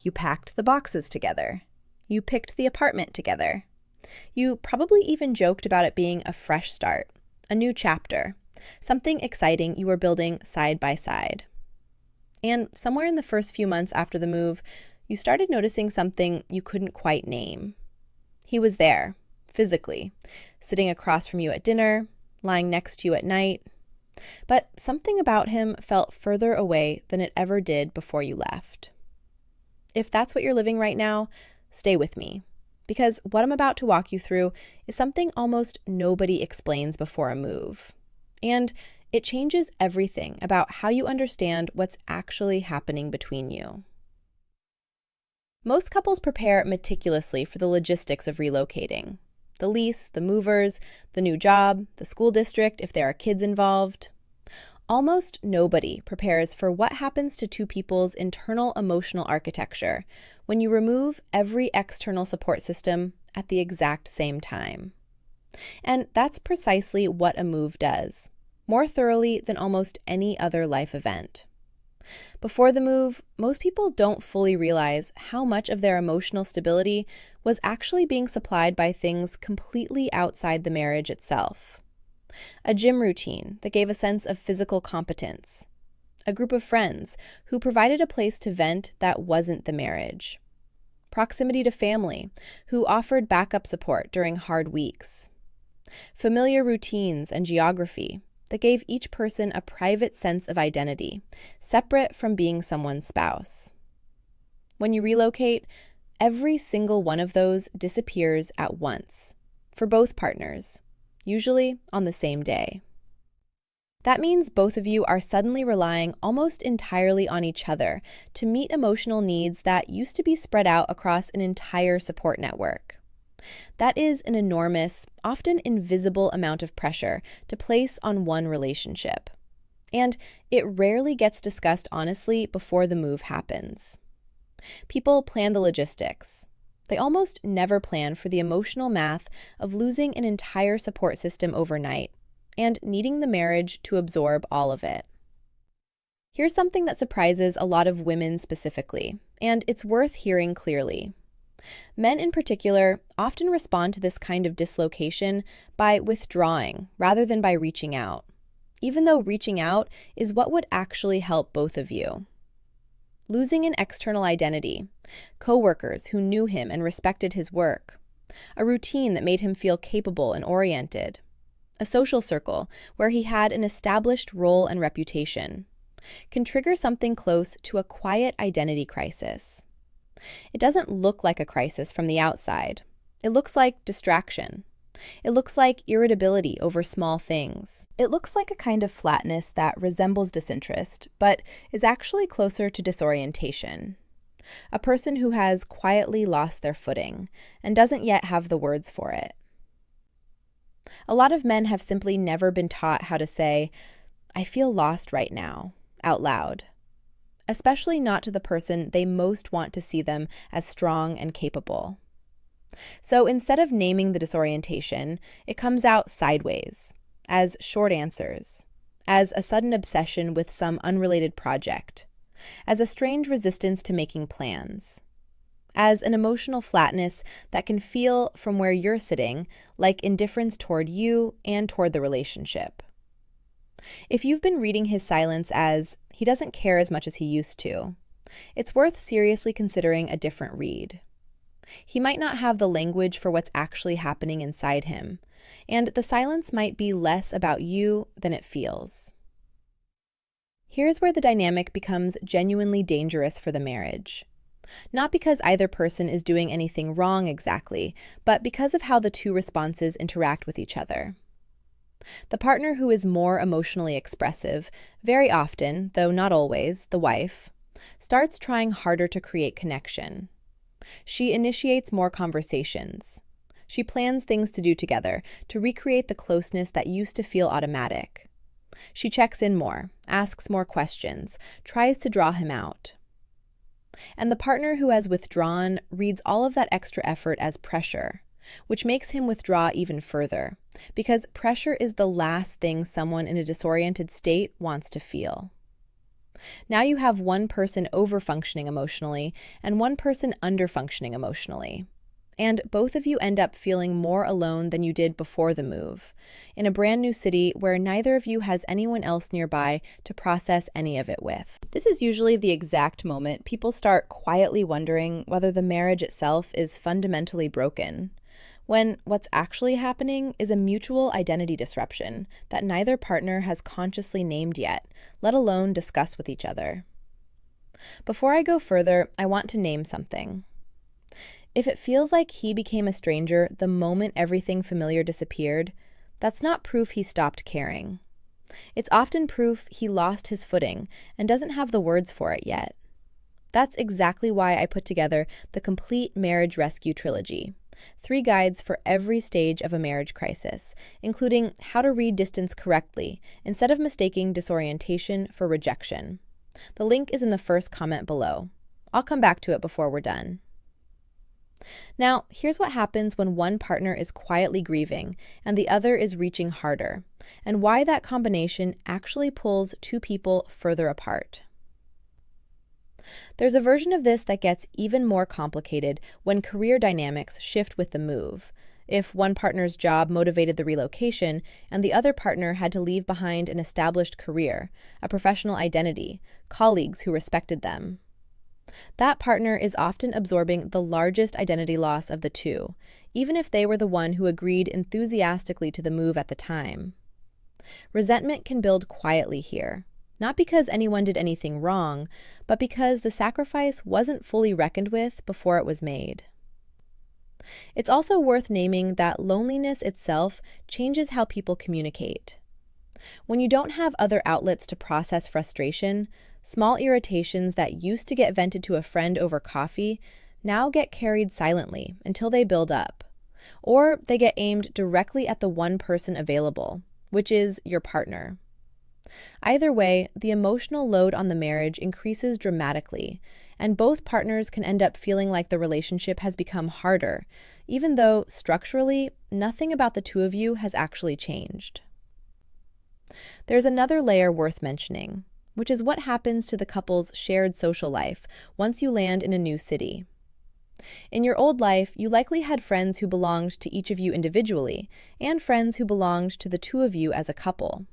You packed the boxes together. You picked the apartment together. You probably even joked about it being a fresh start, a new chapter, something exciting you were building side by side. And somewhere in the first few months after the move, you started noticing something you couldn't quite name. He was there, physically, sitting across from you at dinner, lying next to you at night. But something about him felt further away than it ever did before you left. If that's what you're living right now, stay with me, because what I'm about to walk you through is something almost nobody explains before a move. And it changes everything about how you understand what's actually happening between you. Most couples prepare meticulously for the logistics of relocating. The lease, the movers, the new job, the school district if there are kids involved. Almost nobody prepares for what happens to two people's internal emotional architecture when you remove every external support system at the exact same time. And that's precisely what a move does, more thoroughly than almost any other life event. Before the move, most people don't fully realize how much of their emotional stability was actually being supplied by things completely outside the marriage itself. A gym routine that gave a sense of physical competence. A group of friends who provided a place to vent that wasn't the marriage. Proximity to family who offered backup support during hard weeks. Familiar routines and geography that gave each person a private sense of identity, separate from being someone's spouse. When you relocate, every single one of those disappears at once, for both partners, usually on the same day. That means both of you are suddenly relying almost entirely on each other to meet emotional needs that used to be spread out across an entire support network. That is an enormous, often invisible amount of pressure to place on one relationship. And it rarely gets discussed honestly before the move happens. People plan the logistics. They almost never plan for the emotional math of losing an entire support system overnight and needing the marriage to absorb all of it. Here's something that surprises a lot of women specifically, and it's worth hearing clearly. Men in particular often respond to this kind of dislocation by withdrawing rather than by reaching out, even though reaching out is what would actually help both of you. Losing an external identity, coworkers who knew him and respected his work, a routine that made him feel capable and oriented, a social circle where he had an established role and reputation, can trigger something close to a quiet identity crisis. It doesn't look like a crisis from the outside. It looks like distraction. It looks like irritability over small things. It looks like a kind of flatness that resembles disinterest, but is actually closer to disorientation. A person who has quietly lost their footing and doesn't yet have the words for it. A lot of men have simply never been taught how to say, "I feel lost right now," out loud. Especially not to the person they most want to see them as strong and capable. So instead of naming the disorientation, it comes out sideways, as short answers, as a sudden obsession with some unrelated project, as a strange resistance to making plans, as an emotional flatness that can feel, from where you're sitting, like indifference toward you and toward the relationship. If you've been reading his silence as, "he doesn't care as much as he used to," it's worth seriously considering a different read. He might not have the language for what's actually happening inside him, and the silence might be less about you than it feels. Here's where the dynamic becomes genuinely dangerous for the marriage. Not because either person is doing anything wrong exactly, but because of how the two responses interact with each other. The partner who is more emotionally expressive, very often, though not always, the wife, starts trying harder to create connection. She initiates more conversations. She plans things to do together to recreate the closeness that used to feel automatic. She checks in more, asks more questions, tries to draw him out. And the partner who has withdrawn reads all of that extra effort as pressure, which makes him withdraw even further, because pressure is the last thing someone in a disoriented state wants to feel. Now you have one person overfunctioning emotionally and one person underfunctioning emotionally. And both of you end up feeling more alone than you did before the move, in a brand new city where neither of you has anyone else nearby to process any of it with. This is usually the exact moment people start quietly wondering whether the marriage itself is fundamentally broken, when what's actually happening is a mutual identity disruption that neither partner has consciously named yet, let alone discuss with each other. Before I go further, I want to name something. If it feels like he became a stranger the moment everything familiar disappeared, that's not proof he stopped caring. It's often proof he lost his footing and doesn't have the words for it yet. That's exactly why I put together the complete Marriage Rescue Trilogy, 3 guides for every stage of a marriage crisis, including how to read distance correctly instead of mistaking disorientation for rejection. The link is in the first comment below. I'll come back to it before we're done. Now, here's what happens when one partner is quietly grieving and the other is reaching harder, and why that combination actually pulls 2 people further apart. There's a version of this that gets even more complicated when career dynamics shift with the move. If one partner's job motivated the relocation and the other partner had to leave behind an established career, a professional identity, colleagues who respected them. That partner is often absorbing the largest identity loss of the 2, even if they were the one who agreed enthusiastically to the move at the time. Resentment can build quietly here, not because anyone did anything wrong, but because the sacrifice wasn't fully reckoned with before it was made. It's also worth naming that loneliness itself changes how people communicate. When you don't have other outlets to process frustration, small irritations that used to get vented to a friend over coffee now get carried silently until they build up, or they get aimed directly at the one person available, which is your partner. Either way, the emotional load on the marriage increases dramatically, and both partners can end up feeling like the relationship has become harder, even though, structurally, nothing about the 2 of you has actually changed. There's another layer worth mentioning, which is what happens to the couple's shared social life once you land in a new city. In your old life, you likely had friends who belonged to each of you individually, and friends who belonged to the 2 of you as a couple.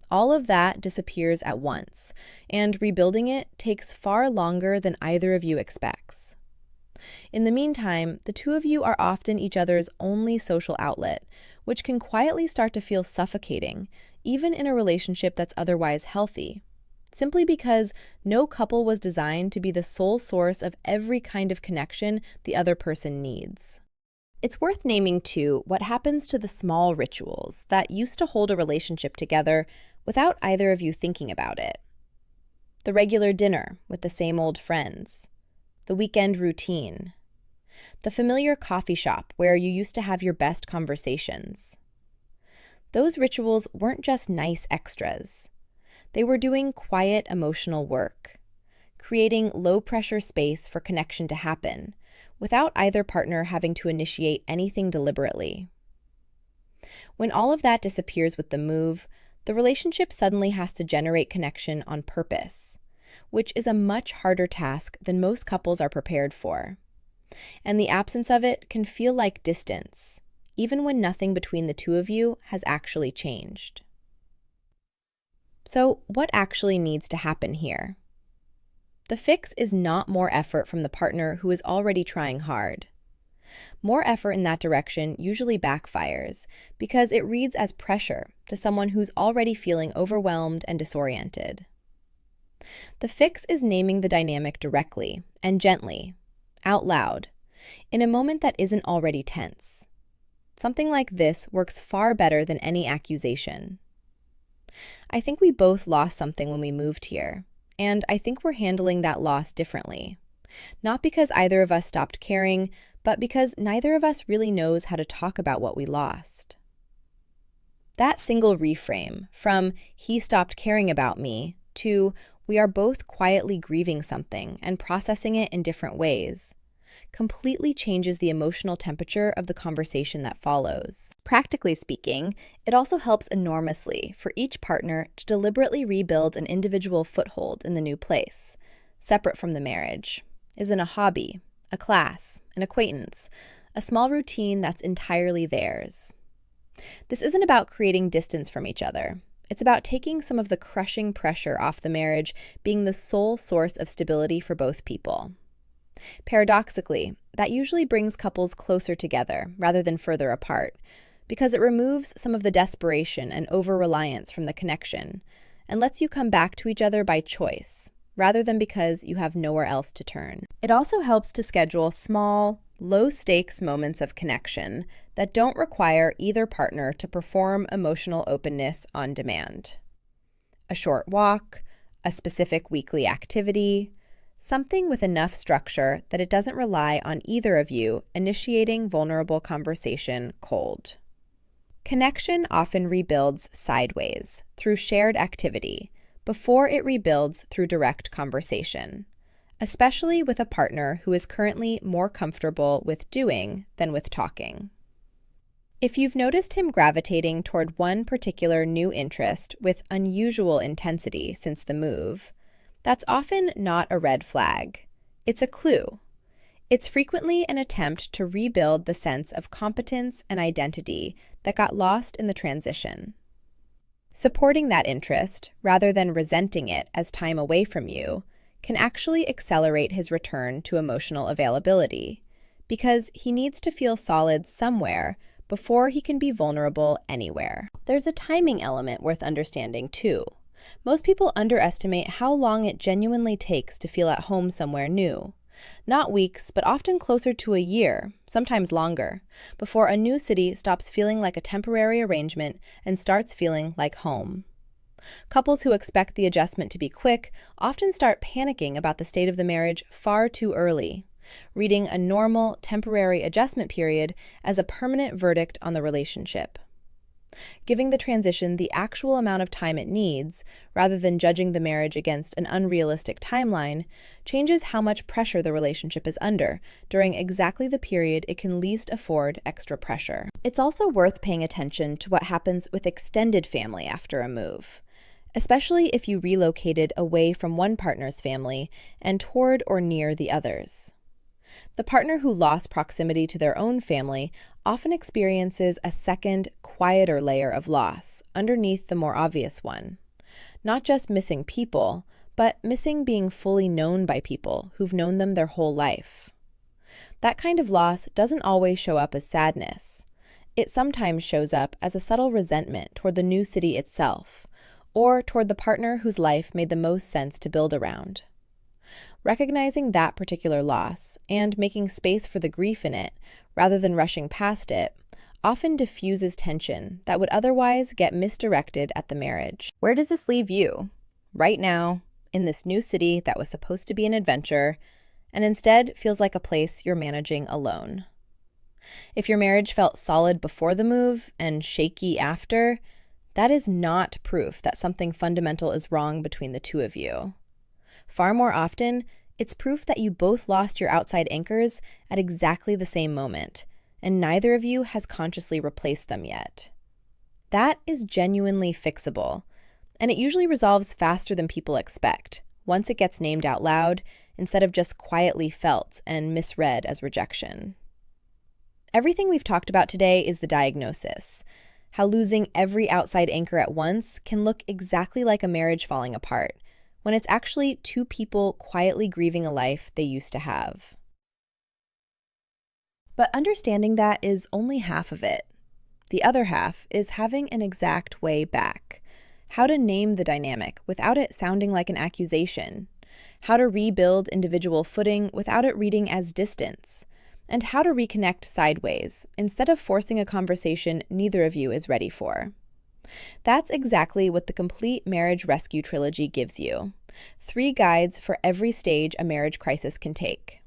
All of that disappears at once, and rebuilding it takes far longer than either of you expects. In the meantime, the 2 of you are often each other's only social outlet, which can quietly start to feel suffocating, even in a relationship that's otherwise healthy, simply because no couple was designed to be the sole source of every kind of connection the other person needs. It's worth naming, too, what happens to the small rituals that used to hold a relationship together without either of you thinking about it. The regular dinner with the same old friends, the weekend routine, the familiar coffee shop where you used to have your best conversations. Those rituals weren't just nice extras. They were doing quiet emotional work, creating low-pressure space for connection to happen, without either partner having to initiate anything deliberately. When all of that disappears with the move, the relationship suddenly has to generate connection on purpose, which is a much harder task than most couples are prepared for. And the absence of it can feel like distance, even when nothing between the 2 of you has actually changed. So, what actually needs to happen here? The fix is not more effort from the partner who is already trying hard. More effort in that direction usually backfires because it reads as pressure to someone who's already feeling overwhelmed and disoriented. The fix is naming the dynamic directly and gently, out loud, in a moment that isn't already tense. Something like this works far better than any accusation. I think we both lost something when we moved here, and I think we're handling that loss differently. Not because either of us stopped caring, but because neither of us really knows how to talk about what we lost. That single reframe, from "he stopped caring about me" to "we are both quietly grieving something and processing it in different ways," completely changes the emotional temperature of the conversation that follows. Practically speaking, it also helps enormously for each partner to deliberately rebuild an individual foothold in the new place, separate from the marriage. Isn't a hobby, a class, an acquaintance, a small routine that's entirely theirs. This isn't about creating distance from each other. It's about taking some of the crushing pressure off the marriage being the sole source of stability for both people. Paradoxically, that usually brings couples closer together rather than further apart, because it removes some of the desperation and over-reliance from the connection and lets you come back to each other by choice, rather than because you have nowhere else to turn. It also helps to schedule small, low-stakes moments of connection that don't require either partner to perform emotional openness on demand. A short walk, a specific weekly activity, something with enough structure that it doesn't rely on either of you initiating vulnerable conversation cold. Connection often rebuilds sideways through shared activity before it rebuilds through direct conversation, especially with a partner who is currently more comfortable with doing than with talking. If you've noticed him gravitating toward one particular new interest with unusual intensity since the move, that's often not a red flag. It's a clue. It's frequently an attempt to rebuild the sense of competence and identity that got lost in the transition. Supporting that interest, rather than resenting it as time away from you, can actually accelerate his return to emotional availability, because he needs to feel solid somewhere before he can be vulnerable anywhere. There's a timing element worth understanding, too. Most people underestimate how long it genuinely takes to feel at home somewhere new. Not weeks, but often closer to a year, sometimes longer, before a new city stops feeling like a temporary arrangement and starts feeling like home. Couples who expect the adjustment to be quick often start panicking about the state of the marriage far too early, reading a normal, temporary adjustment period as a permanent verdict on the relationship. Giving the transition the actual amount of time it needs, rather than judging the marriage against an unrealistic timeline, changes how much pressure the relationship is under during exactly the period it can least afford extra pressure. It's also worth paying attention to what happens with extended family after a move, especially if you relocated away from one partner's family and toward or near the others. The partner who lost proximity to their own family often experiences a second, quieter layer of loss underneath the more obvious one. Not just missing people, but missing being fully known by people who've known them their whole life. That kind of loss doesn't always show up as sadness. It sometimes shows up as a subtle resentment toward the new city itself, or toward the partner whose life made the most sense to build around. Recognizing that particular loss and making space for the grief in it, rather than rushing past it, often diffuses tension that would otherwise get misdirected at the marriage. Where does this leave you? Right now, in this new city that was supposed to be an adventure, and instead feels like a place you're managing alone. If your marriage felt solid before the move and shaky after, that is not proof that something fundamental is wrong between the two of you. Far more often, it's proof that you both lost your outside anchors at exactly the same moment, and neither of you has consciously replaced them yet. That is genuinely fixable, and it usually resolves faster than people expect, once it gets named out loud, instead of just quietly felt and misread as rejection. Everything we've talked about today is the diagnosis. How losing every outside anchor at once can look exactly like a marriage falling apart, when it's actually two people quietly grieving a life they used to have. But understanding that is only half of it. The other half is having an exact way back. How to name the dynamic without it sounding like an accusation. How to rebuild individual footing without it reading as distance. And how to reconnect sideways instead of forcing a conversation neither of you is ready for. That's exactly what the Complete Marriage Rescue Trilogy gives you. 3 guides for every stage a marriage crisis can take.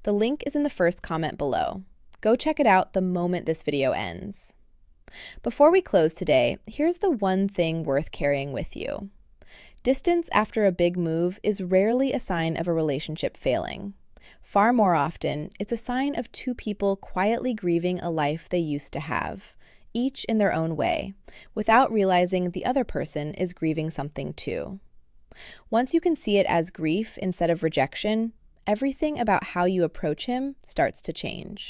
The link is in the first comment below. Go check it out the moment this video ends. Before we close today, here's the one thing worth carrying with you. Distance after a big move is rarely a sign of a relationship failing. Far more often, it's a sign of two people quietly grieving a life they used to have, each in their own way, without realizing the other person is grieving something too. Once you can see it as grief instead of rejection, everything about how you approach him starts to change.